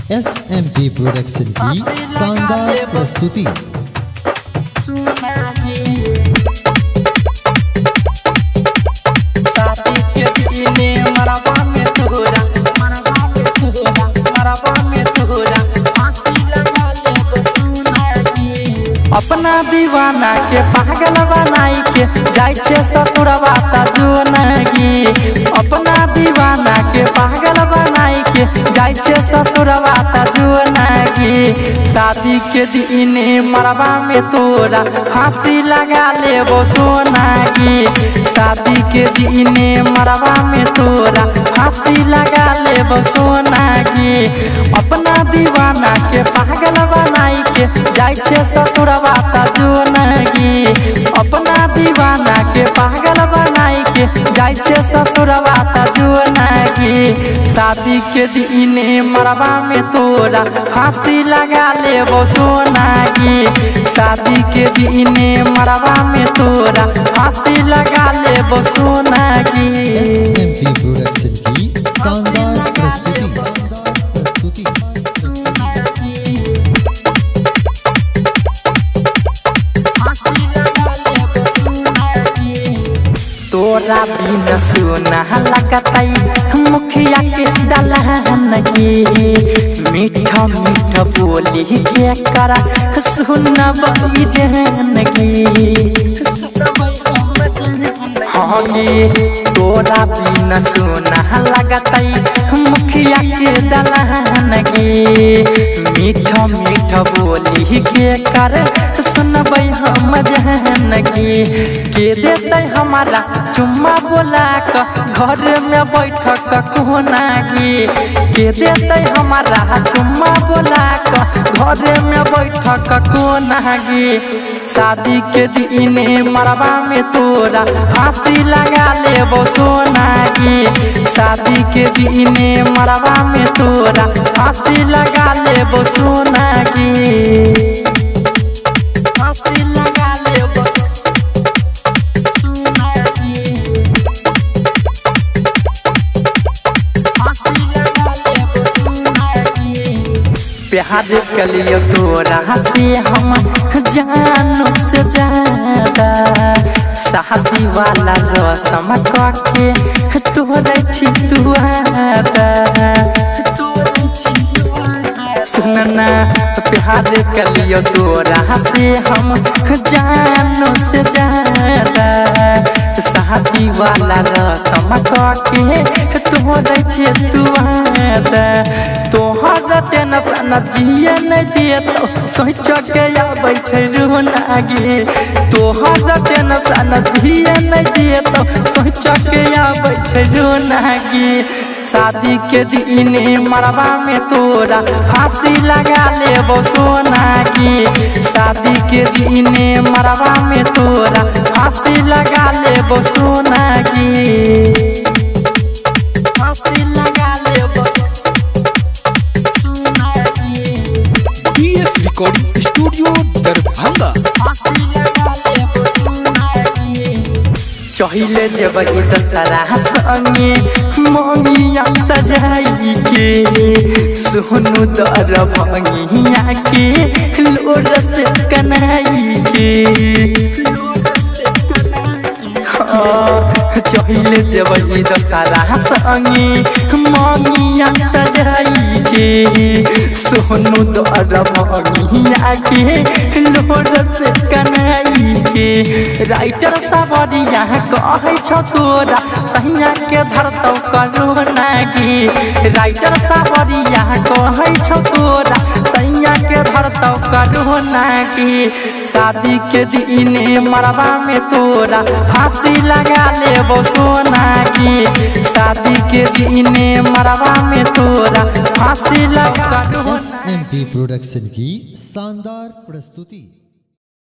SMP production की शानदार प्रस्तुति। अपना दीवाना के पागल बनाई के जाय छे ससुरवा ता जुनगी। अपना दीवाना के पागल बनाई के जाय छे ससुरवा ता जुनगी। शादी के दिन मरवा में तोरा फांसी लगा लेबो सोनागी। शादी के दिन मरवा में तोरा फांसी लगा लेबो सोनागी। अपना दीवाना के पागल बनाई के जाय छे ससुरवा ता जुनगी। अपना दीवाना के पागल बनाई के जाय छे ससुरवा ता जुनगी। शादी के दिन मरवा में तोरा फांसी लगा लेबो सोनागी। शादी के दिन मरवा में तोरा फांसी लगा लेबो सोनागी। SMP प्रोडक्शन की शानदार प्रस्तुति। तोरा बिना सुना लगतई मुखिया के दलहन की। मीठा मीठा बोली के करा सुनब जहन की। हाँ तोरा बिना सुना लगतई मुखिया के दलहन की। मीठा मीठा बोली के कर सुनब हम जहन की। के देते हमारा चुम्मा बोला का घर में बैठक कोनागी। के देते हमारा चुम्मा बोला का घर में बैठक कोनागी। शादी के दिन मरवा में तोरा फांसी लगा लेबो सोनागी। शादी के दिन मरवा में तोरा फांसी लगा लेबो सोनागी। फांसी लगा लेबो प्यार के लिए तोरा से हम जानो से ज्यादा। शादी वाला रस्म करके तोरे छितुआदा। सुनना प्यार के लिए तोरा से हम जानो से ज्यादा। शादी वाला रस्म करके तोरे छितुआदा। तोहर टेंशन जिए नहीं देतो सोच के आबै छै रोनागी। तोहर टेंशन जिए नहीं देतो सोच के आबै छै रोनागी। शादी के दिन मरवा में तोरा फांसी लगा लेबो सोनागी। शादी के दिन मरवा में तोरा फांसी लगा लेबो सोनागी। फांसी लगा लेबो रिकॉर्डिंग स्टूडियो दरभंगा। चहिले जबही दशहरा संगे ममिया सजाई के। सोनू दरभंगिया के लोर से कनाई के। चहिले जबही दशहरा संगे ममिया सजाई के। सोनू दरभंगिया के लोर से कनाई के। राइटर सावरिया कहे छो तोरा सहिया के धरतौ करोनागी। राइटर सावरिया कहे छो तोरा सहिया के धरतौ करोनागी। शादी के दिन मरवा में तोरा फांसी लगा लेबो सोनागी। शादी के दिन मरवा में तोरा फांसी लगा। SMP प्रोडक्शन की शानदार प्रस्तुति।